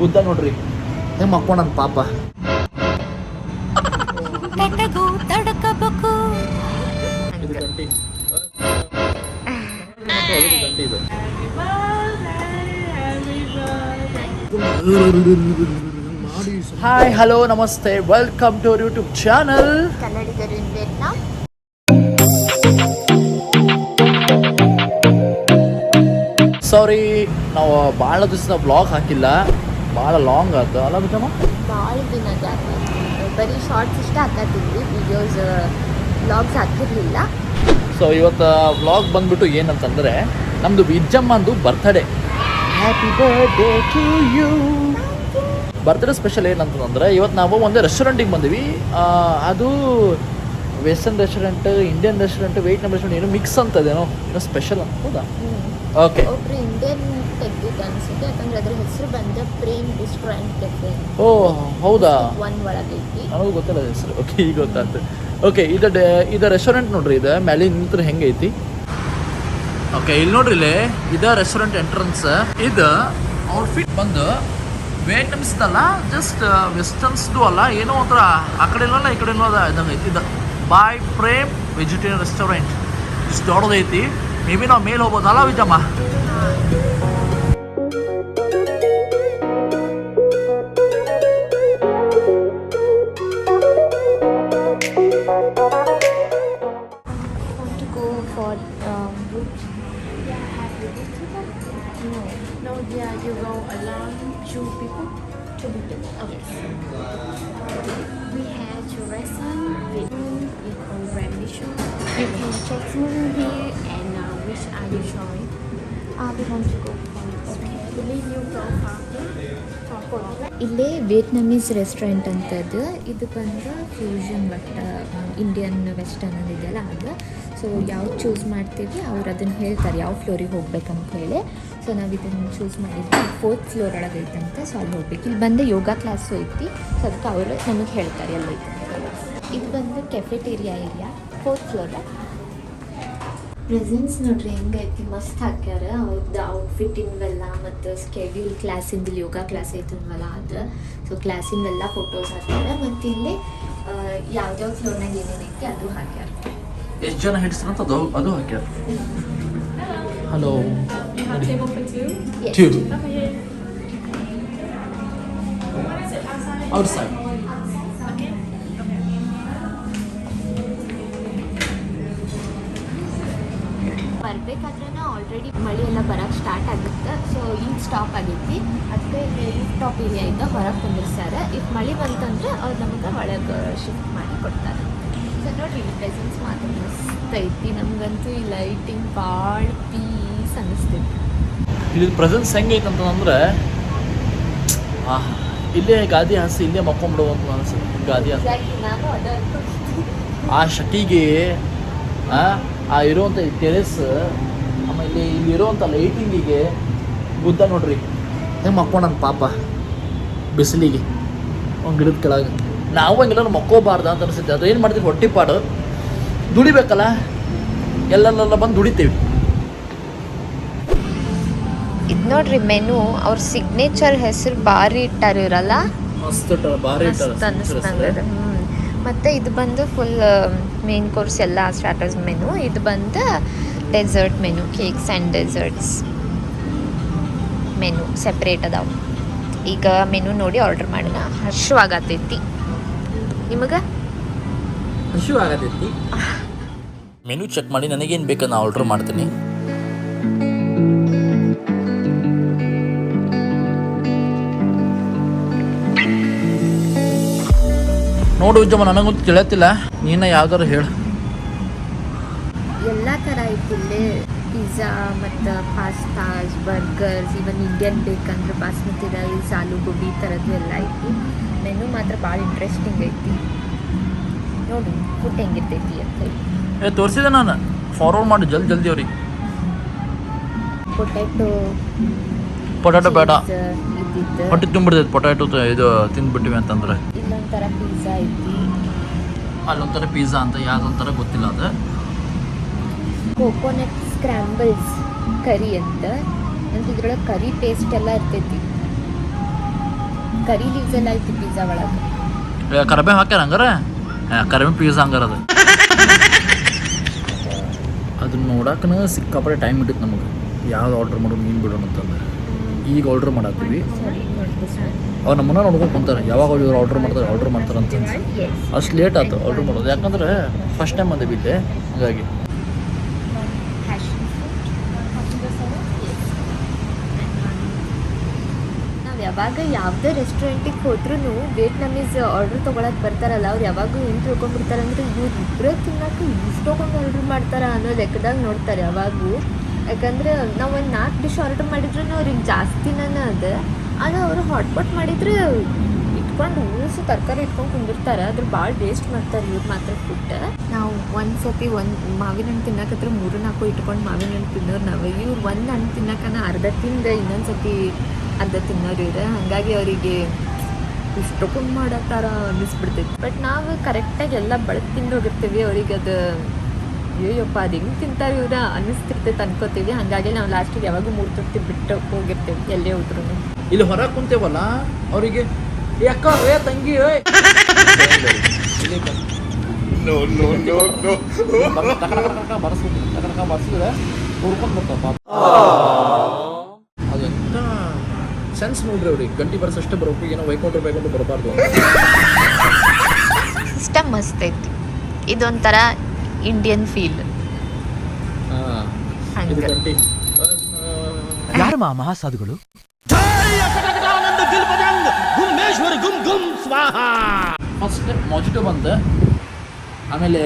ಬುದ್ಧ ನೋಡ್ರಿ ಹೆಂಗೆ ಮಕ್ಕೊಂಡ ಪಾಪ. ಹಾಯ್ ಹಲೋ ನಮಸ್ತೆ, welcome to our YouTube channel ಕನ್ನಡಿಗರು ಇನ್ ವಿಯೆಟ್ನಾಂ. ಸಾರಿ, ನಾವು ಭಾಳ ದಿವಸ ಬ್ಲಾಗ್ ಹಾಕಿಲ್ಲ, ಭಾಳ ಲಾಂಗ್ ಆಯ್ತು ಅಲ್ಲ ಬಿಟ್ಟಮ್ಮ. ಭಾಳ ದಿನ ಬರೀ ಶಾರ್ಟ್ಸ್ ಇಷ್ಟ ಹಾಕತ್ತಿದ್ವಿ, ವಿಡಿಯೋಸ್ ವ್ಲಾಗ್ಸ್ ಹಾಕಿರಲಿಲ್ಲ. ಸೊ ಇವತ್ತು ವ್ಲಾಗ್ ಬಂದ್ಬಿಟ್ಟು ಏನಂತಂದರೆ ನಮ್ಮದು ವಿಜ್ಜಮ್ಮಂದು birthday. Happy birthday to you. Birthday special ಏನಂತಂದರೆ ಇವತ್ತು ನಾವು ಒಂದು ರೆಸ್ಟೋರೆಂಟಿಗೆ ಬಂದ್ವಿ. ಅದು western restaurant, Indian restaurant, Vietnam restaurant ಏನೋ ಮಿಕ್ಸ್ ಅಂತದೇನೋ ಏನೋ ಸ್ಪೆಷಲ್ ಅಂತ. ಹೌದಾ? ಓಕೆ. ಒಬ್ರು ಇಂಡಿಯನ್ ತೆಗ್ದಿದ್ದು ಅನ್ಸುತ್ತೆ, ಯಾಕಂದ್ರೆ ಅದ್ರ ಹೆಸರು ಬಂದ ಪ್ರೇಮ್ ರೆಸ್ಟೋರೆಂಟ್ ಕೆಫೆ. ಓ ಹೌದಾ? ಒನ್ ಒಳಗೈತಿ, ನನಗೂ ಗೊತ್ತಿಲ್ಲ ಹೆಸರು. ಓಕೆ, ಈಗ ಗೊತ್ತಾಯ್ತು. ಓಕೆ, ಇದು ರೆಸ್ಟೋರೆಂಟ್ ನೋಡ್ರಿ, ಇದು ಮೇಲೆ ನಿಂತ್ರೆ ಹೆಂಗೈತಿ. ಓಕೆ, ಇಲ್ಲಿ ನೋಡ್ರಿ, ಇಲ್ಲೇ ಇದು ರೆಸ್ಟೋರೆಂಟ್ ಎಂಟ್ರೆನ್ಸ್. ಇದು ಔಟ್ಫಿಟ್ ಬಂದು ವಿಯೆಟ್ನಾಮ್ಸ್ದಲ್ಲ, ಜಸ್ಟ್ ವೆಸ್ಟರ್ನ್ಸ್ದು ಅಲ್ಲ, ಏನೋ ಒಂಥರ ಆ ಕಡೆ ಇಲ್ಲಲ್ಲ ಈ ಕಡೆ ಅದ ಇದಂಗೆ ಐತಿ. ಇದು ಬಾಯ್ ಪ್ರೇಮ್ ವೆಜಿಟೇರಿಯನ್ ರೆಸ್ಟೋರೆಂಟ್. ಇಷ್ಟು ದೊಡ್ಡದೈತಿ. ಮೇ ಬಿ ನಾವು ಮೇಲೆ ಹೋಗ್ಬೋದಲ್ಲ ವಿಜಮ್ಮ? No, yeah, you go alone, two people. Okay. We have two restaurants. You call Ramishon. You can check here and which are you showing? We want to go for okay. I believe you go for ಇಲ್ಲೇ Vietnamese restaurant ಅಂತದ್ದು. ಇದು ಬಂದು fusion but Indian western ಇದೆಯಲ್ಲ ಅದು. So ಯಾವ್ದು choose ಮಾಡ್ತೀವಿ ಅವ್ರು ಅದನ್ನು ಹೇಳ್ತಾರೆ ಯಾವ ಫ್ಲೋರಿಗೆ ಹೋಗ್ಬೇಕಂತ ಹೇಳಿ. ಸೊ ನಾವು ಇದನ್ನು ಚೂಸ್ ಮಾಡಿದ್ವಿ. 4th ಫ್ಲೋರ್ ಒಳಗೆ ಐತಂತೆ. ಸೊ ಅಲ್ಲಿ ಹೋಗ್ಬೇಕು. ಇಲ್ಲಿ ಬಂದು ಯೋಗ ಕ್ಲಾಸು ಐತಿ. ಸೊ ಅದಕ್ಕೆ ಅವರು ನಮಗೆ ಹೇಳ್ತಾರೆ ಎಲ್ಲ ಐತೆ. ಇದು ಬಂದು cafeteria area, 4th floor. Presence ನೋಡ್ರಿ ಹೆಂಗೈತಿ, ಮಸ್ತ್ ಹಾಕ್ಯಾರ. ಅವ್ರದ್ದು ಔಟ್ಫಿಟ್ಟಿಂದೆಲ್ಲ ಮತ್ತು ಸ್ಕೆಡ್ಯೂಲ್ ಕ್ಲಾಸಿಂದ ಯೋಗ ಕ್ಲಾಸ್ ಐತಲ್ವಲ್ಲ ಅದು. ಸೊ ಕ್ಲಾಸಿಂದೆಲ್ಲ ಫೋಟೋಸ್ ಹಾಕ್ಯಾರ. ಮತ್ತು ಇಲ್ಲಿ ಯಾವ್ದಾವ್ದು ಫ್ಲೋರ್ನಾಗ ಏನೇನೈತಿ ಅದು ಹಾಕ್ಯಾರ. ಎಷ್ಟು ಜನ ಹಿಡಿಸ್ತಾರಂತ ಅದು ಹಾಕ್ಯಾರ. Hello, two. Outside. ಬರ್ಬೇಕಾದ್ರೆ ಆಲ್ರೆಡಿ ಮಳೆ ಎಲ್ಲ ಬರೋಕ್ಕೆ ಸ್ಟಾರ್ಟ್ ಆಗುತ್ತೆ. ಸೊ ಈಗ ಸ್ಟಾಪ್ ಆಗೈತಿ. ಅದಕ್ಕೆ ರೂಫ್ ಟಾಪ್ ಏರಿಯಾ ಇದ್ದ ಹೊರಗೆ ಕುಂದಿರ್ಸ್ತಾರೆ. ಈಗ ಮಳೆ ಬಂತಂದ್ರೆ ಅವ್ರು ನಮಗೆ ಒಳಗೆ ಶಿಫ್ಟ್ ಮಾಡಿ ಕೊಡ್ತಾರೆ. ಸೊ ನೋಡ್ರಿ, ಇಲ್ಲಿ ಪ್ರೆಸೆನ್ಸ್ ಮಾತ್ರ ಮಸ್ತ್ ಐತಿ. ನಮಗಂತೂ ಈ ಲೈಟಿಂಗ್ ಭಾಳ ಪೀಸ್ ಅನ್ನಿಸ್ತೈತಿ. ಇಲ್ಲಿ ಪ್ರೆಸೆನ್ಸ್ ಹೆಂಗೈತೆ ಅಂತಂದ್ರೆ ಇಲ್ಲೇ ಗಾದಿ ಹಾಸಿ ಇಲ್ಲೇ ಮಕ್ಕೊಂಬಿಡುವ ಅಂತ ಅನಿಸುತ್ತೆ. ಗಾದಿ ಹಾಸಿ ನಾನು ಅದ ಆ ಶಟಿಗೆ ಆ ಇರುವಂಥ ಟೆರೆಸ್, ಆಮೇಲೆ ಇಲ್ಲಿ ಇರುವಂಥ ಲೈಟಿಂಗಿಗೆ ಬುದ್ಧ ನೋಡ್ರಿ ಹೆಂಗೆ ಮಕ್ಕೊಂಡ ಪಾಪ ಬಿಸಿಲಿಗೆ ಒಂದು ಗಿಡದ ಕೆಳಗೆ. ನಾವು ಹಂಗೆಲ್ಲ ಮಕ್ಕೋಬಾರ್ದು ಅಂತ ಅನಿಸುತ್ತೆ. ಅದು ಏನು ಮಾಡ್ತೀವಿ, ಹೊಟ್ಟಿಪಾಡು ದುಡಿಬೇಕಲ್ಲ, ಎಲ್ಲೆಲ್ಲ ಬಂದು ದುಡಿತೀವಿ. ಇದು ನೋಡ್ರಿ ಮೆನು, ಅವ್ರ ಸಿಗ್ನೇಚರ್ ಹೆಸರು ಭಾರಿ ಇಟ್ಟಾರ ಇರಲ್ಲ, ಮಸ್ತ್ ಭಾರಿ ಅನ್ನಿಸ್ತಂಗದ. ಮತ್ತು ಇದು ಬಂದು ಫುಲ್ ಮೇನ್ ಕೋರ್ಸ್ ಎಲ್ಲ ಸ್ಟಾರ್ಟರ್ಸ್ ಮೆನು. ಇದು ಬಂದು dessert menu, cakes and desserts menu separate ಅದಾವೆ. ಈಗ ಮೆನು ನೋಡಿ ಆರ್ಡರ್ ಮಾಡೋಣ. ಹಶ್ವಾಗತೈತಿ ನಿಮಗೆ? ಹಶು ಆಗತೈತಿ. ಮೆನು ಚೆಕ್ ಮಾಡಿ ನನಗೇನು ಬೇಕು ನಾನು ಆರ್ಡರ್ ಮಾಡ್ತೀನಿ. ನೋಡು ವಿಜಮ್ಮ, ನನಗಂತೂ ತಿಳಿಯತ್ತಿಲ್ಲ, ನೀನು ಯಾವ್ದಾರು ಹೇಳು. ಎಲ್ಲ ಥರ ಐತಿ ಇಲ್ಲಿ. ಪಿಜ್ಜಾ ಮತ್ತು ಪಾಸ್ತಾಸ್, ಬರ್ಗರ್ಸ್, ಇವನ್ ಇಂಡಿಯನ್ ಬೇಕಂದ್ರೆ ಬಾಸ್ಮತಿ ರೈಸ್, ಆಲೂ ಗೋಬಿ ಈ ಥರದ್ದು ಎಲ್ಲ ಐತಿ. ಮೆನು ಮಾತ್ರ ಭಾಳ ಇಂಟ್ರೆಸ್ಟಿಂಗ್ ಐತಿ. ನೋಡಿ ಫುಡ್ ಹೆಂಗಿರ್ತೈತಿ ಅಂತ ಹೇಳಿ ತೋರಿಸಿದೆ ನಾನು. ಫಾರ್ವರ್ಡ್ ಮಾಡಿ ಜಲ್ದಿ ಅವ್ರಿಗೆ. ಪೊಟ್ಯಾಟೊ ಬೇಡ, ಹೊಟ್ಟೆ ತುಂಬಿಡ್ತೈತೆ ಪೊಟ್ಯಾಟೊ ಇದು ತಿಂದ್ಬಿಟ್ಟಿವಿ ಅಂತಂದ್ರೆ. ಇಲ್ಲೊಂಥರ ಪಿಜ್ಜಾ ಐತಿ, ಅಲ್ಲೊಂಥರ ಪಿಜ್ಜಾ ಅಂತ ಯಾವುದೊಂಥರ ಗೊತ್ತಿಲ್ಲ. ಅದು ಕೋಕೋನಟ್ ಸ್ಕ್ರ್ಯಾಂಬಲ್ಸ್ ಕರಿ ಅಂತ. ಇದ್ರೊಳಗೆ ಕರಿ ಪೇಸ್ಟ್ ಎಲ್ಲ ಇರ್ತೈತಿ. ಕರಿ ಲೀವ್ಸ್ ಎಲ್ಲ ಐತಿ ಪಿಜ್ಜಾ ಒಳಗೆ. ಕರಿಬೇವು ಹಾಕ್ಯಾರ ಹಂಗಾರ ಕರಿಬೇವು ಪಿಜ್ಜಾ ಹಂಗಾರ ಅದನ್ನ ನೋಡಕ್ಕನ ಸಿಕ್ಕಾಪಟ್ಟೆ ಟೈಮ್ ಇಟ್ಟಿತ್ತು ನಮಗೆ ಯಾವ್ದು ಆರ್ಡ್ರ್ ಮಾಡೋದು ಮೀನು ಬಿಡೋಣ ಅಂತಂದ್ರೆ. ಈಗ ಆರ್ಡ್ರ್ ಮಾಡಾಕ್ತೀವಿ, ಅವ್ರು ನಮ್ಮನ್ನ ನೋಡ್ಕೊಂಡು ಕುಂತಾರೆ ಯಾವಾಗ ಇವ್ರು ಆರ್ಡ್ರ್ ಮಾಡ್ತಾರೆ ಅಂತ ಅಷ್ಟು ಲೇಟ್ ಆಯ್ತು ಆರ್ಡ್ರ್ ಮಾಡೋದು. ಯಾಕಂದ್ರೆ ಫಸ್ಟ್ ಟೈಮ್ ಬಂದೆ ಬಿದ್ದೆ, ಹಾಗಾಗಿ ಯಾವಾಗ ಯಾವುದೇ ರೆಸ್ಟೋರೆಂಟಿಗೆ ಹೋದ್ರೂ ವಿಯೆಟ್ನಾಮೀಸ್ ಆರ್ಡ್ರ್ ತೊಗೊಳಕ್ಕೆ ಬರ್ತಾರಲ್ಲ, ಅವ್ರು ಯಾವಾಗೂ ಏನು ತಿಳ್ಕೊಂಡ್ಬಿಡ್ತಾರೆ ಅಂದರೆ ಇವ್ರು ಇಬ್ಬರೇ ತಿನ್ನೋಕೆ ಇಷ್ಟೊಂದು ಆರ್ಡ್ರ್ ಮಾಡ್ತಾರೆ ಅನ್ನೋ ಲೆಕ್ಕದಾಗ ನೋಡ್ತಾರೆ ಯಾವಾಗೂ. ಯಾಕಂದ್ರೆ ನಾವು ಒಂದು 4 ಡಿಶ್ ಆರ್ಡ್ರ್ ಮಾಡಿದ್ರೂ ಅವ್ರಿಗೆ ಜಾಸ್ತಿನೇ ಅದು. ಆದರೆ ಅವರು ಹಾಟ್ಪಾಟ್ ಮಾಡಿದ್ರೆ ಇಟ್ಕೊಂಡು ಊಸು ತರಕಾರಿ ಇಟ್ಕೊಂಡು ಕುಂದಿರ್ತಾರೆ, ಅದ್ರ ಭಾಳ ವೇಸ್ಟ್ ಮಾಡ್ತಾರೆ ಇವ್ರು ಮಾತ್ರ ಫುಡ್. ನಾವು ಒಂದು ಸತಿ ಮಾವಿನ ಹಣ್ಣು ತಿನ್ನಕತ್ರ 3-4 ಇಟ್ಕೊಂಡು ಮಾವಿನ ಹಣ್ಣು ತಿನ್ನೋರು ನಾವು. ಇವ್ರು ಒಂದು ಹಣ್ಣು ತಿನ್ನಕನ ಅರ್ಧ ತಿಂದು ಇನ್ನೊಂದು ಸತಿ ಅರ್ಧ ತಿನ್ನೋರು ಇವ್ರು. ಹಾಗಾಗಿ ಅವರಿಗೆ ಇಷ್ಟೊಂದು ಮಾಡೋ ಥರ ಅನ್ನಿಸ್ಬಿಡ್ತೈತಿ. ಬಟ್ ನಾವು ಕರೆಕ್ಟಾಗಿ ಎಲ್ಲ ಬಳಕೆ ತಿಂದು ಹೋಗಿರ್ತೀವಿ, ಅವ್ರಿಗೆ ಅದು ಅಯ್ಯೋಪ್ಪ ಅದು ಹೆಂಗೆ ತಿಂತಾರೆ ಇವ್ರ ಅನ್ನಿಸ್ತಿರ್ತೈತೆ ಅನ್ಕೋತೀವಿ. ಹಾಗಾಗಿ ನಾವು ಲಾಸ್ಟಿಗೆ ಯಾವಾಗೂ 3 ತುರ್ತಿ ಬಿಟ್ಟು ಹೋಗಿರ್ತೀವಿ ಎಲ್ಲೇ ಹೋದ್ರೂ. ಇಲ್ಲಿ ಹೊರಗೆ ಕುಂತೇವಲ್ಲ ಅವರಿಗೆ ಅಕ್ಕ ಏ ತಂಗಿ ಬರ್ಸಿದ್ರೆ ಹುಡ್ಕೊಂಡು ಬರ್ತಾವ. ಅದು ಎಂತ ಸೆನ್ಸ್ ನೋಡ್ರಿ ಅವ್ರಿಗೆ, ಗಂಟಿ ಬರ್ಸಷ್ಟೇ ಬರೋಕು, ಏನೋ ಬೈಕೊಂಡ್ರು ಬರಬಾರ್ದು. ಸಿಸ್ಟಮ್ ಮಸ್ತ್ ಐತಿ, ಇದೊಂಥರ ಇಂಡಿಯನ್ ಫೀಲ್. ಇದು ಗಂಟಿ ಯಾರ ಮಹಾಸಾಧುಗಳು? ಫಸ್ಟ್ ಮೊಜಿಟೋ ಬಂದು, ಆಮೇಲೆ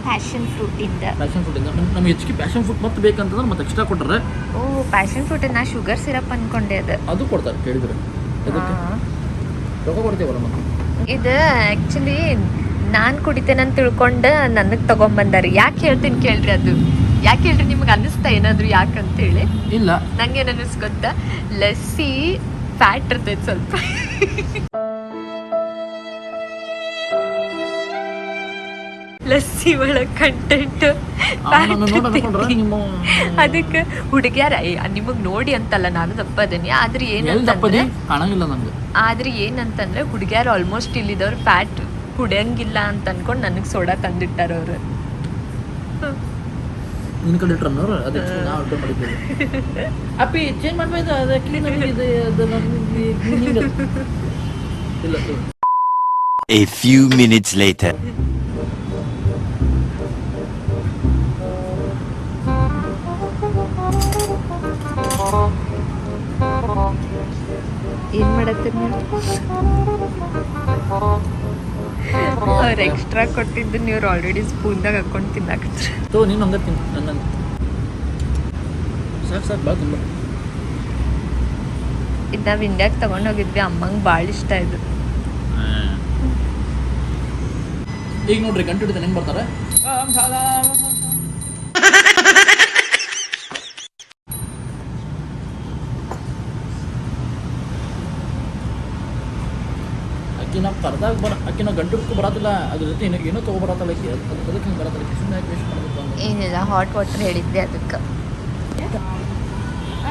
ಪ್ಯಾಷನ್ ಫ್ರೂಟಿಂದ ನಮ್ಗೆ ಹೆಚ್ಚಿಗೆ ಪ್ಯಾಷನ್ ಫ್ರೂಟ್ ಮತ್ತೆ ಬೇಕಂತಂದ್ರೆ ಮತ್ತೆ ಎಕ್ಸ್ಟ್ರಾ ಕೊಟ್ಟರೆ. ಓ ಪ್ಯಾಷನ್ ಫ್ರೂಟ್ ನಾ ಶುಗರ್ ಸಿರಪ್ ಅನ್ಕೊಂಡೆ. ಅದು ಕೊಡ್ತಾರೆ ಕೇಳಿದ್ರೆ, ರೊಕ್ಕ ಕೊಡ್ತೀವಲ್ಲ ಮತ್ತೆ. ಇದು ಆ್ಯಕ್ಚುಲಿ ನಾನು ಕುಡಿತೇನಂತ ತಿಳ್ಕೊಂಡು ನನಗೆ ತೊಗೊಂಬಂದಾರಿ. ಯಾಕೆ ಹೇಳ್ತೀನಿ ಕೇಳ್ರಿ, ಅದು ಯಾಕೆ ಹೇಳ್ರಿ, ನಿಮ್ಗೆ ಅನ್ನಿಸ್ತಾ ಏನಾದರೂ ಯಾಕಂತೇಳಿ? ಇಲ್ಲ, ನಂಗೆ ಏನು ಅನ್ನಿಸ್ ಗೊತ್ತಾ, ಲಸ್ಸಿ ಫ್ಯಾಟ್ ಇರ್ತೈತೆ ಸ್ವಲ್ಪ. ಲಸ್ಸಿ ಒಳಗೆ ಕಂಟೆಂಟ್ ಅದಕ್ಕೆ ಹುಡುಗ್ಯಾರ ನಿಮಗೆ ನೋಡಿ ಅಂತಲ್ಲ, ನಾನು ದಪ್ಪ ಅದೀನಿ. ಆದ್ರೆ ಏನಂತಂದ್ರೆ ಹುಡುಗ್ಯಾರ ಆಲ್ಮೋಸ್ಟ್ ಇಲ್ಲಿದವ್ರು ಫ್ಯಾಟ್ ಕುಡಿಯಂಗಿಲ್ಲ ಅಂತ ಅನ್ಕೊಂಡು ನನಗೆ ಸೋಡಾ ತಂದಿಟ್ಟಾರ ಅವರು. ನಿನ್ನ ಕಡೆ ಇಟ್ರನ್ನೋರು ಅದಕ್ಕೆ ನಾವು ಆರ್ಡರ್ ಮಾಡಿದ್ದೇವೆ. ಅಪ್ಪಿ ಚೇಂಜ್ ಮಾಡ್ಬೇಕು, ಅದು ಕ್ಲೀನ್ ಇದೆ, ಅದು ನಮಗೆ ಇಲ್ಲ. A few minutes later. ಏನು ಮಾಡತ್ತೀರಿ ನೀವು? ಅವ್ರು ಎಕ್ಸ್ಟ್ರಾ ಕೊಟ್ಟಿದ್ದು ನೀವು ಆಲ್ರೆಡಿ ಸ್ಪೂನ್ದಾಗ ಹಾಕೊಂಡು ತಿನ್ನಾಕತ್ರಿ. ನೀನು ಹಂಗೆ ತಿನ್ನು, ನನ್ನ ಸಾಕು ಭಾಳ ತುಂಬ. ಇದು ನಾವು ಇಂಡಿಯಾಗೆ ತೊಗೊಂಡೋಗಿದ್ವಿ, ಅಮ್ಮಂಗೆ ಭಾಳ ಇಷ್ಟ ಇದು. ಈಗ ನೋಡ್ರಿ ಗಂಟು ಹಿಡಿದ ಹೆಂಗೆ ಬರ್ತಾರೆ. ಅಕ್ಕಿ ನಾವು ಕರ್ದಾಗ ಅಕ್ಕಿ ನಾವು ಗಂಟು ಹಿಡ್ಕೊ ಬರತ್ತಿಲ್ಲ, ಅದ್ರ ಜೊತೆ ಏನೋ ತೊಗೊಬರತ್ತಲ್ಲ ಅಕ್ಕಿ, ಅದಕ್ಕೆ ಹಿಂಗೆ ಬರತ್ತಲ್ಲ ಅಕ್ಕಿ, ಸುಮ್ಮನೆ ವೇಸ್ಟ್ ಮಾಡಬೇಕು. ಏನಿಲ್ಲ, ಹಾಟ್ ವಾಟರ್ ಹೇಳಿದ್ದೆ ಅದಕ್ಕೆ.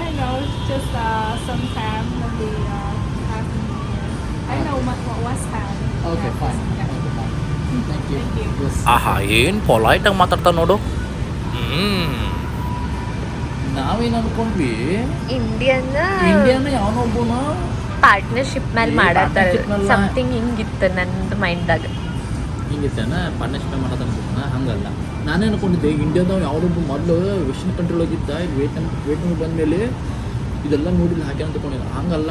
I know it's just some family having here. I know what's happening. Okay fine, thank you. ಆಹಾ, ಏನು ಪೊಲೈಟಾಗಿ ಮಾತಾಡ್ತಾ ನೋಡು. ನಾವೇನು ಅನ್ಕೊಂಡ್ವಿ, ಇಂಡಿಯನ್ ಯಾವನೊಬ್ಬನ ಪಾರ್ಟ್ನರ್ಶಿಪ್ ಮೇಲೆ ಮಾಡತ್ತಾರೆ ಸಮಥಿಂಗ್ ಹಿಂಗಿತ್ತು ನನ್ನ ಮೈಂಡ್ದಾಗ. ಹಿಂಗಿತ್ತೇನ ಪಾರ್ಟ್ನರ್ಶಿಪ್ ಮಾಡೋದು ಅನ್ಕೋಣ, ಹಂಗಲ್ಲ. ನಾನೇ ಅನ್ಕೊಂಡಿದ್ದೆ ಇಂಡಿಯಾದಾಗ ಯಾವುದೊಬ್ಬ ಮೊದಲು ವೆಸ್ಟರ್ನ್ ಕಂಟ್ರಿಯೊಳಗಿದ್ದ, ವಿಯೆಟ್ನಾಮ್ ಬಂದಮೇಲೆ ಇದೆಲ್ಲ ನೋಡಿಲ್ಲ ಹಾಕ್ಯಾನ ಅಂದ್ಕೊಂಡಿಲ್ಲ. ಹಂಗಲ್ಲ,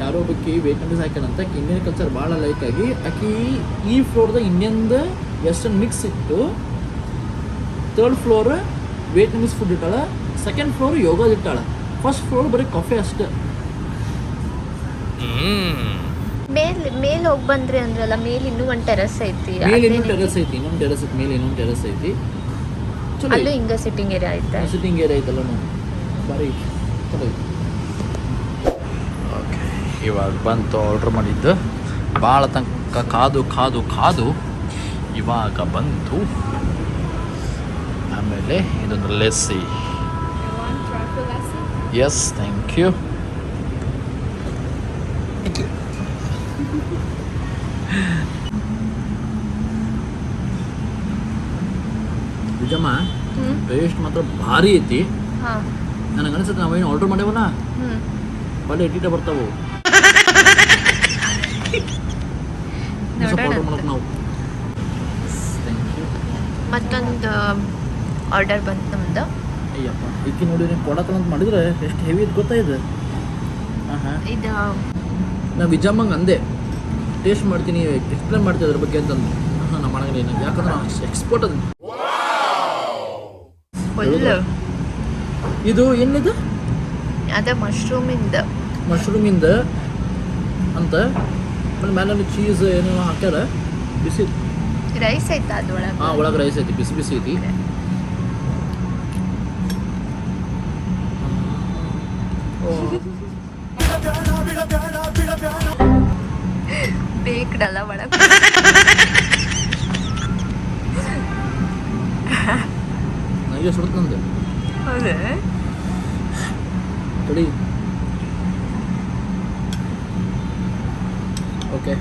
ಯಾರೋ ಒಬ್ಬಕ್ಕೆ ವಿಯೆಟ್ನಾಮೀಸ್ ಹಾಕ್ಯಾನಂತ ಇಂಡಿಯನ್ ಕಲ್ಚರ್ ಭಾಳ ಲೈಕ್ ಆಗಿ ಆಕಿ ಈ ಫ್ಲೋರ್ದಾಗ ಇಂಡಿಯನ್ದ ವೆಸ್ಟರ್ನ್ ಮಿಕ್ಸ್ ಇಟ್ಟು 3rd ಫ್ಲೋರ್ ವಿಯೆಟ್ನಾಮೀಸ್ ಫುಡ್ ಇಟ್ಟಾಳ, 2nd ಫ್ಲೋರ್ ಯೋಗದ ಇಟ್ಟಾಳ, 1st ಫ್ಲೋರ್ ಬರೀ ಕಾಫಿ ಅಷ್ಟೇ. ಮೇಲೆ ಹೋಗಿ ಬಂದ್ರಿ ಅಂದ್ರಲ್ಲ, ಮೇಲೆ ಇನ್ನೂ ಒಂದು ಟೆರಸ್ ಐತಿ. ಮೇಲೆ ಇನ್ನೊಂದು ಟೆರಸ್ ಐತಿ, ಮೇಲೆ ಇನ್ನೊಂದು ಟೆರಸ್ ಐತಿ. ಚಲೋ ಅಲ್ಲೂ ಹಿಂಗೆ ಸಿಟ್ಟಿಂಗ್ ಏರಿಯಾ ಐತೆ. ಸಿಟ್ಟಿಂಗ್ ಏರಿಯಾ ಐತಲ್ಲ, ನಾವು ಭಾರಿ ಚಲೋ ಐತಿ. ಓಕೆ, ಇವಾಗ ಬಂತು ಆರ್ಡ್ರ್ ಮಾಡಿದ್ದು. ಭಾಳ ತನಕ ಕಾದು ಇವಾಗ ಬಂತು. ಆಮೇಲೆ ಇದೊಂದು ಲೆಸ್ಸಿ. Yes, thank you. ನಿಜಮ್ಮ ಹ್ಞೂ ಟೇಸ್ಟ್ ಮಾತ್ರ ಭಾರಿ ಐತಿ. ಹಾಂ ನನಗೆ ಅನ್ಸುತ್ತೆ ನಾವೇನು ಆರ್ಡರ್ ಮಾಡೇವಲ್ಲ ಹ್ಞೂ ಒಳ್ಳೆ ಇಟ್ಟಿಟ ಬರ್ತಾವು. ನೋಡೋಣ ಆರ್ಡರ್ ಮಾಡಕ್ಕೆ ನಾವು ಮತ್ತೊಂದು ಆರ್ಡರ್ ಬಂತು ನಮ್ದು. ಅಯ್ಯಪ್ಪ ಈಕಿ ನೋಡಿ ನೀವು ಕೊಡತ್ತಂತ ಮಾಡಿದ್ರೆ ಎಷ್ಟು ಹೆವಿ ಇದು ಗೊತ್ತಾಯಿದೆ. ಹಾಂ ಹಾಂ ಇದು ನಾ ವಿಜಮ್ಮಂಗೆ ಅಂದೆ ಟೇಸ್ಟ್ ಮಾಡ್ತೀನಿ ಎಕ್ಸ್ಪ್ಲೇನ್ ಮಾಡ್ತೀನಿ ಅದ್ರ ಬಗ್ಗೆ ಅಂತಂದು. ಹಾಂ ನಾ ಮಾಡಂಗಿಲ್ಲ ಯಾಕಂದ್ರೆ ಎಕ್ಸ್ಪೋರ್ಟ್ ಅದು. ಫುಲ್ ಇದು ಏನಿದು ಅದೇ ಮಶ್ರೂಮಿಂದ ಮಶ್ರೂಮಿಂದ ಅಂತ ಆಮೇಲೆ ಮೇಲೆ ಚೀಸ್ ಏನೇನೋ ಹಾಕ್ಯಾರ. ಬಿಸಿ ರೈಸ್ ಐತಾ ಅದ್ರೊಳಗೆ? ಹಾಂ ಒಳಗೆ ರೈಸ್ ಐತಿ, ಬಿಸಿ ಬಿಸಿ ಐತಿ. ಬೇಕ್ಡಲ್ಲ ಒಳಗೆ. ನನಗೆ ಸುಡುತ್ತೆ ನಂದು ಹೌದೇ? ತಡಿ. ಓಕೆ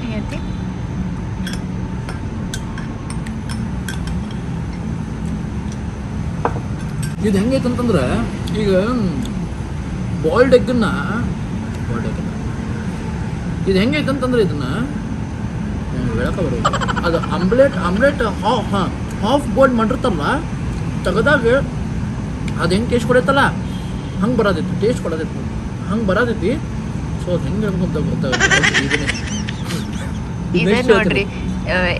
ಹೆಂಗೈತಿ? ಇದು ಹೆಂಗೈತೆ ಅಂತಂದ್ರೆ ಈಗ ಬಾಯ್ಲ್ಡ್ ಎಗ್ಗನ್ನ ಇದು ಹೆಂಗೈತೆ ಅಂತಂದ್ರೆ ಇದನ್ನ ಹೇಳಕ್ಕೆ ಬರೋದು ಅದು ಆಮ್ಲೆಟ್ ಹಾಫ್ ಬಾಯ್ಲ್ಡ್ ಮಾಡಿರ್ತಾರಲ್ಲ ತೆಗೆದಾಗ ಅದು ಹೆಂಗೆ ಟೇಸ್ಟ್ ಕೊಡೈತಲ್ಲ ಹಂಗೆ ಬರೋದೈತಿ, ಟೇಸ್ಟ್ ಕೊಡೋದೈತಿ ಹಂಗೆ ಬರೋದೈತಿ. ಸೊ ಅದು ಹೆಂಗೆ ಹೇಳ್ಬೇಕು ಗೊತ್ತಾಗುತ್ತೆ. ಇದೆ ನೋಡ್ರಿ,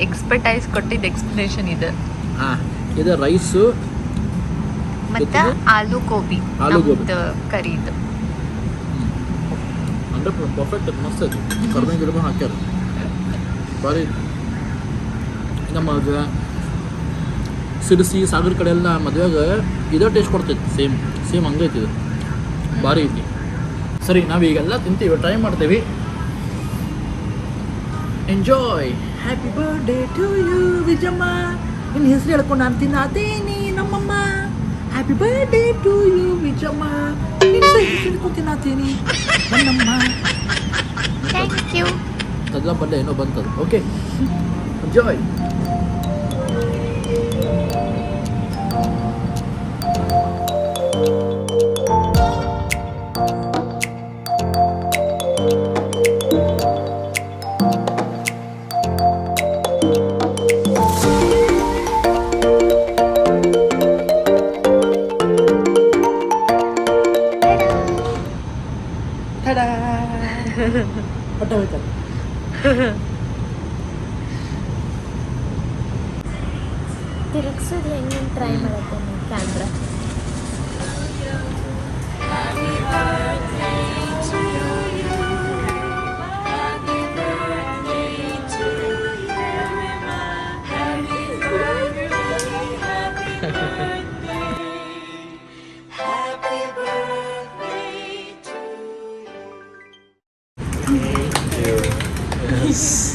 ಎಕ್ಸ್ಪರ್ಟೈಸ್ ಕೊಟ್ಟಿದ್ದ ಎಕ್ಸ್ಪ್ಲನೇಷನ್ ಇದೆ. ಹಾಂ ಇದು ರೈಸು ಮತ್ತೆ ಆಲೂ ಗೋಬಿ, ಆಲೂಗೋಬಿ. ನಮ್ದು ಕರಿದು. ಅಂದರೆ ಪರ್ಫೆಕ್ಟ್ ಮಸ್ತ್ ಐತಿ. ಕರ್ಬೇವಿನ ಗಿಡ ಹಾಕ್ಯಾರ ಭಾರಿ. ನಮಗೆ ಸಿಡಿಸಿ ಸಾಗರ ಕಡೆ ಎಲ್ಲ ಮದುವೆಗೆ ಇದೇ ಟೇಸ್ಟ್ ಕೊಡ್ತೈತಿ. ಸೇಮ್ ಹಂಗೈತಿ ಇದು, ಭಾರಿ ಐತಿ. ಸರಿ ನಾವೀಗೆಲ್ಲ ತಿಂತೀವಿ, ಟ್ರೈ ಮಾಡ್ತೀವಿ. Enjoy. Happy birthday to you Vijamma. ನಿನ್ನ ಹೆಸರು ಹೇಳ್ಕೊಂಡು ನಾನು ತಿನ್ನಾತೀನಿ ನಮ್ಮಮ್ಮ. Happy birthday to you Vijamma. ನಿನ್ನ ಹೆಸರು ಹೇಳ್ಕೊಂಡು ತಿನ್ನಾತೀನಿ ನನ್ನಮ್ಮ. Thank you. ಅದೆಲ್ಲ ಬಲ್ಲೆ ಏನೋ ಬಂತದು. Okay enjoy. ಹೊಟ್ಟೆ ಹೋಯ್ತಲ್ಲ. ತಿರುಗಿಸೋದು ಹೆಂಗೆ ಟ್ರೈ ಮಾಡತ್ತೇನೆ ಕ್ಯಾಮ್ರಾ.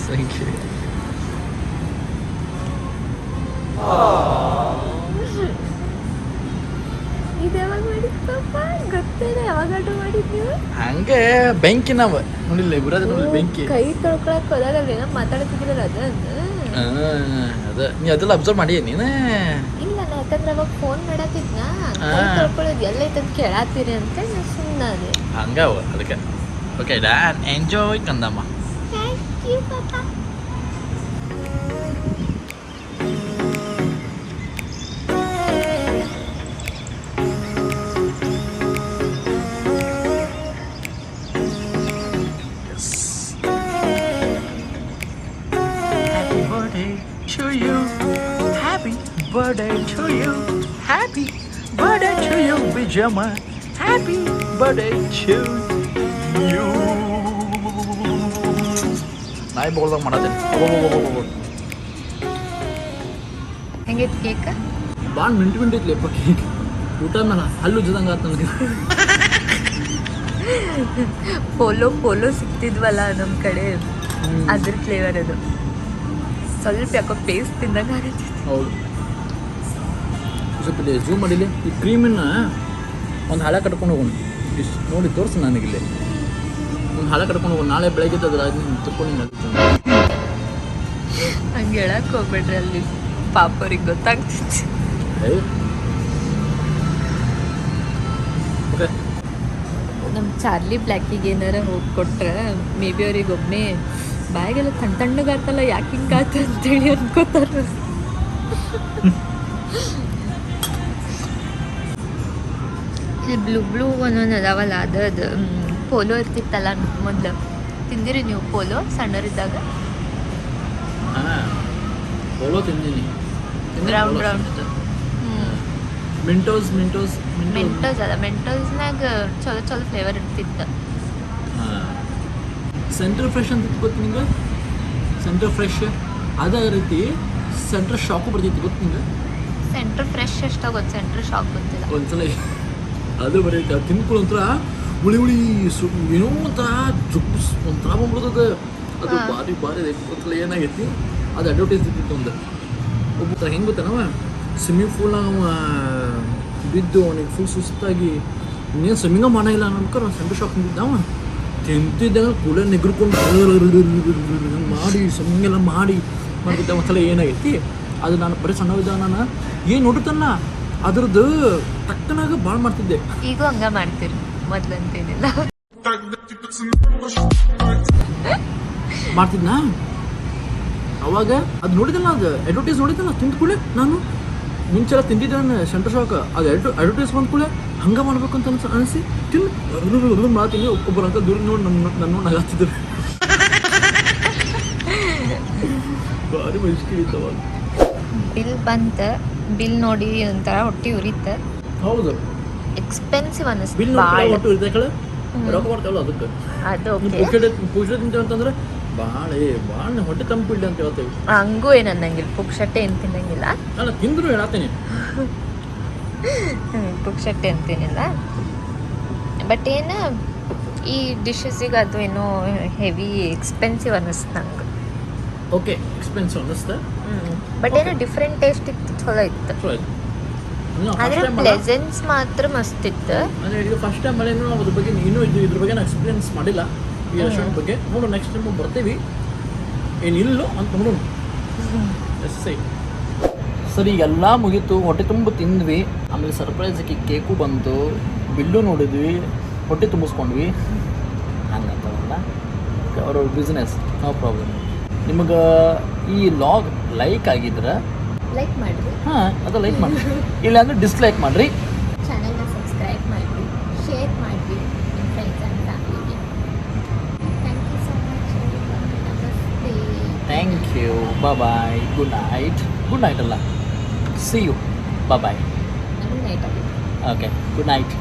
Thank you. ಇದು ಯಾವಾಗ ಮಾಡಿದ್ದಪ್ಪ ಗೊತ್ತೇನೆ? ಯಾವಾಗ ಆರ್ಡರ್ ಮಾಡಿದ್ದು? ಹಂಗೆ ಬೆಂಕಿ ನಾವು ನೋಡಿಲ್ಲ ಗುರಾದ ನೋಡಿ ಬೆಂಕಿ. ಕೈ ತೊಳ್ಕೊಳಕ್ ಹೋದಾಗ ಏನೋ ಮಾತಾಡ್ತಿದ್ರಲ್ಲ ಅದ ಅದ ನೀ ಅದೆಲ್ಲ ಅಬ್ಸರ್ವ್ ಮಾಡಿ ನೀನು. ಇಲ್ಲ ನಾ ಯಾಕಂದ್ರೆ ಅವಾಗ ಫೋನ್ ಮಾಡತ್ತಿದ್ನ, ಕೈ ತೊಳ್ಕೊಳ್ಳೋದು ಎಲ್ಲೈತೆ ಅಂತ ಕೇಳತ್ತೀರಿ ಅಂತ ನಾ ಸುಮ್ಮನೆ ಅದೇ. ಹಂಗ ಅದಕ್ಕೆ. ಓಕೆ ಡ್ಯಾನ್ ಎಂಜಾಯ್ ಕಂದಮ್ಮ. ಥ್ಯಾಂಕ್ ಯು ಪಾಪಾ. Birthday to you, happy birthday to you, Bijama, happy birthday to you. ನಾಯಿ ಬೋಲ್ದಾಗ ಮಾಡತ್ತೇನೆ. ಹೆಂಗೈತಿ ಕೇಕ್? ಭಾಳ ಮಿಂಟ್ ಐತ್ಲಿಪ್ಪ ಕೇಕ್. ಊಟ ಮೇಲೆ ಹಲ್ಲು ಜದಂಗ ಆತ ನನಗೆ. ಪೋಲೋ ಸಿಕ್ತಿದ್ವಲ್ಲ ನಮ್ಮ ಕಡೆ, ಅದ್ರ ಫ್ಲೇವರ್ ಅದು. ಸ್ವಲ್ಪ ಯಾಕೋ ಪೇಸ್ಟ್ ತಿಂದಂಗೆ ಆಗತ್ತೆ. ಹೌದು ಸ್ವಲ್ಪ ಇಲ್ಲಿ ಝೂಮ್ ಮಾಡಿಲಿ ಈ ಕ್ರೀಮನ್ನ ಒಂದು ಹಾಳೆ ಕಟ್ಕೊಂಡು ಹೋಗೋಣ ಇಷ್ಟು ನೋಡಿ ತೋರಿಸು ನನಗಿಲ್ಲಿ ಒಂದು ಹಾಳೆ ಕಟ್ಕೊಂಡು ಹೋಗೋಣ ನಾಳೆ ಬೆಳಗ್ಗೆ ಅದ್ರ ತಗೊಂಡು ಹಂಗೆ ಹೇಳಕ್ ಹೋಗ್ಬೇಡ್ರಿ ಅಲ್ಲಿ ಪಾಪ ಅವ್ರಿಗೆ ಗೊತ್ತಾಗ್ತಿತ್ತು. ಓಕೆ ನಮ್ಮ ಚಾರ್ಲಿ ಬ್ಲ್ಯಾಕಿಗೆ ಏನಾರ ಹೋಗಿ ಕೊಟ್ರೆ ಮೇ ಬಿ ಅವ್ರಿಗೆ ಒಬ್ಬನೇ ಬ್ಯಾಗೆಲ್ಲ ತಣ್ಣಗಾತಲ್ಲ ಯಾಕೆ ಹಿಂಗಾತ ಅಂತೇಳಿ ಅನ್ಕೋತಾರೆ. ಇಲ್ಲಿ ಬ್ಲೂ ಬ್ಲೂ ಒಂದೊಂದು ಅದಾವಲ್ಲ ಅದು ಪೋಲೋ ಇರ್ತಿತ್ತಲ್ಲ ಮೊದಲು ತಿಂದಿರಿ ನೀವು ಪೋಲೋ ಸಣ್ಣರಿದ್ದಾಗ? ಹಾಂ ಪೋಲೋ ತಿಂದೀನಿ ರೌಂಡ್ ರೌಂಡ್ ಮಿಂಟೋಸ್ ಮೆಂಟೋಸ್ ಅದ ಮೆಂಟೋಸ್ನಾಗ ಚಲೋ ಚಲೋ ಫ್ಲೇವರ್ ಇರ್ತಿತ್ತು. ಹಾಂ ಸೆಂಟ್ರಲ್ ಫ್ರೆಶ್ ಅಂತ ಗೊತ್ತು ನಿಂಗೆ? ಸೆಂಟ್ರಲ್ ಫ್ರೆಶ್ ಅದೇ ರೀತಿ ಸೆಂಟ್ರಲ್ ಶಾಕು ಬರ್ತಿತ್ತು ಗೊತ್ತು ನಿಂಗೆ? ಸೆಂಟ್ರ್ ಫ್ರೆಶ್ ಅಷ್ಟೇ ಗೊತ್ತು, ಸೆಂಟ್ರ್ ಶಾಕ್ ಗೊತ್ತಿಲ್ಲ. ಒಂದ್ಸಲ ಅದು ಬರೀ ತಿನ್ಕೊಳ್ಳೋ ಒಂಥರ ಹುಳಿ ಹುಳಿ ಏನೋ ಒಂಥರ ಜುಪ್ಪು ಒಂಥರ ಬಂದ್ಬಿಡ್ತದೆ ಅದು. ಭಾರಿ ಭಾರಿ ಒಂದ್ಸಲ ಏನಾಗೈತಿ ಅದು ಅಡ್ವರ್ಟೈಸ್ ಇದ್ದಿತ್ತು ಒಂದು ಒಬ್ಬ ಥರ ಹೆಂಗೆ ಗೊತ್ತಾನವ ಸ್ವಿಮ್ಮಿಂಗ್ ಪೂಲ್ನಾಗ ಬಿದ್ದು ಅವನಿಗೆ ಫುಲ್ ಸುಸ್ತಾಗಿ ಇನ್ನೇನು ಸ್ವಿಮ್ಮಿಂಗ ಮಾಡಿಲ್ಲ ಅನ್ಕೊಂಡು ಅವ್ನು ಸೆಂಟ್ರ್ ಶಾಕ್ ನಿಂತಿದ್ದಾವ ತಿಂತಿದ್ದಾಗ ಕೂಲ ನೆಗ್ರಿಕೊಂಡು ಮಾಡಿ ಸ್ವಿಮ್ಮಿಂಗ್ ಎಲ್ಲ ಮಾಡಿದ್ದ ಒಂದ್ಸಲ ಏನಾಗೈತಿ ಅದು ನಾನು ಬರೀ ಸಣ್ಣವಿದ್ದಾಗ ನಾನು ಏನು ನೋಡುತ್ತಲ್ಲ ಅದ್ರದ್ದು ಟಕ್ಕನಾಗ ಭಾಳ ಮಾಡ್ತಿದ್ದೆ. ಈಗೂ ಹಂಗ ಮಾಡ್ತೀರಿ ಮೊದ್ಲಂತೇನಿಲ್ಲ ಮಾಡ್ತಿದ್ನಾ ಅವಾಗ ಅದು ನೋಡಿದಲ್ಲ ಅದು ಅಡ್ವರ್ಟೈಸ್ ನೋಡಿದ್ದಲ್ಲ ತಿಂದ ಕೂಡಲೇ ನಾನು ಮುಂಚೆಲ್ಲ ತಿಂದಿದ್ದೆ ನಾನು ಸೆಂಟ್ರ್ ಶಾಕ್ ಅದು ಅಡ್ವರ್ಟೈಸ್ ಬಂದ ಕೂಡಲೇ ಹಂಗೆ ಮಾಡ್ಬೇಕು ಅಂತ ಅನಿಸಿ ತಿನ್ನು ಮಾಡ್ತೀನಿ. ಒಬ್ಬರು ಅಂತ ದೂರ ನೋಡಿ ನನ್ನ ನೋಡಿ ನಗಾತಿದ್ರು. ಭಾರಿ ಮಜಿಕೆ ಇದ್ದವಾಗ ಬಿಲ್ ಬಂತ ಬಿಲ್ ನೋಡಿ ಒಂಥರ ಹೊಟ್ಟೆ ಉರಿತ. ಹೌದು ಎಕ್ಸ್ಪೆನ್ಸಿವ್ ಅನ್ನಿಸ್ತು ಬಿಲ್ ಭಾಳ. ನೋಡಿ ಒಟ್ಟು ಇರ್ತಾ ಕಳೆ ರೊಕ್ಕ ಮಾಡ್ತಾವಲ್ಲ ಅದಕ್ಕೆ ಅದು ಪುಕ್ಷ ತಿಂತೇವೆ ಅಂತಂದ್ರೆ ಭಾಳ ಹೊಟ್ಟೆ ತಂಪಿಲ್ಲ ಅಂತ ಹೇಳ್ತೇವೆ. ಹಂಗೂ ಏನು ಅನ್ನಂಗಿಲ್ಲ, ಪುಕ್ಷಟ್ಟೆ ಏನು ತಿನ್ನಂಗಿಲ್ಲ. ಅಲ್ಲ ತಿಂದ್ರು ಹೇಳತ್ತೇನೆ ಪುಕ್ಷಟ್ಟೆ ಅಂತೇನಿಲ್ಲ. ಬಟ್ ಏನು ಈ ಡಿಶಸ್ಸಿಗೆ ಅದು ಏನೋ ಹೆವಿ ಎಕ್ಸ್ಪೆನ್ಸಿವ್ ಅನ್ನಿಸ್ತು ನಂಗೆ. ಓಕೆ ಎಕ್ಸ್ಪೆನ್ಸಿವ್ ಅನ್ನಿಸ್ತಾ ಬಟ್ ಏನೋ ಡಿಫ್ರೆಂಟ್ ಟೇಸ್ಟ್ ಇತ್ತು, ಚಲೋ ಇತ್ತು. ಚಲೋ ಆಯ್ತು. ಆದರೆ ಪ್ಲೆಸೆನ್ಸ್ ಮಾತ್ರ ಮಸ್ತ್ ಇತ್ತು. ಅಂದರೆ ಈಗ ಫಸ್ಟ್ ಟೈಮ್ ಮಳೆ ನಾವು ಅದ್ರ ಬಗ್ಗೆ ಇನ್ನೂ ಇದ್ರ ಬಗ್ಗೆ ನಾನು ಎಕ್ಸ್ಪೀರಿಯನ್ಸ್ ಮಾಡಿಲ್ಲ ಈ ರೆಸ್ಟೋರೆಂಟ್ ಬಗ್ಗೆ. ನೋಡು ನೆಕ್ಸ್ಟ್ ಟೈಮ್ ಬರ್ತೀವಿ ಏನಿಲ್ಲೋ ಅಂತ ನೋಡೋಣ. ಸರಿ ಎಲ್ಲ ಮುಗೀತು, ಹೊಟ್ಟೆ ತುಂಬ ತಿಂದ್ವಿ. ಆಮೇಲೆ ಸರ್ಪ್ರೈಸಾಗಿ ಕೇಕು ಬಂತು, ಬಿಲ್ಲು ನೋಡಿದ್ವಿ, ಹೊಟ್ಟೆ ತುಂಬಿಸ್ಕೊಂಡ್ವಿ. ಹಂಗಂತವಲ್ಲ ಅವ್ರವ್ರ ಬಿಸ್ನೆಸ್, ನೋ ಪ್ರಾಬ್ಲಮ್. ನಿಮಗೆ ಈ ಲಾಗ್ ಲೈಕ್ ಆಗಿದ್ರೆ ಲೈಕ್ ಮಾಡಿರಿ, ಹಾಂ ಅದು ಲೈಕ್ ಮಾಡಿರಿ, ಇಲ್ಲಾಂದ್ರೆ ಡಿಸ್ಲೈಕ್ ಮಾಡಿರಿ. ಚಾನಲ್ನ ಸಬ್ಸ್ಕ್ರೈಬ್ ಮಾಡಿರಿ, ಶೇರ್ ಮಾಡಿರಿ ನಿಮ್ಮ ಫ್ರೆಂಡ್ಸ್ ಆ್ಯಂಡ್ ಫ್ಯಾಮಿಲಿಗೆ. Thank you so much. ನಮಸ್ತೆ. Thank you. Bye. Good night. Good night ಅಲ್ಲ, ಸಿ ಯು. ಬಾಯ್. ನಮಗೆ ನೈಟ್ ಆಗಿದೆ. Okay, good night.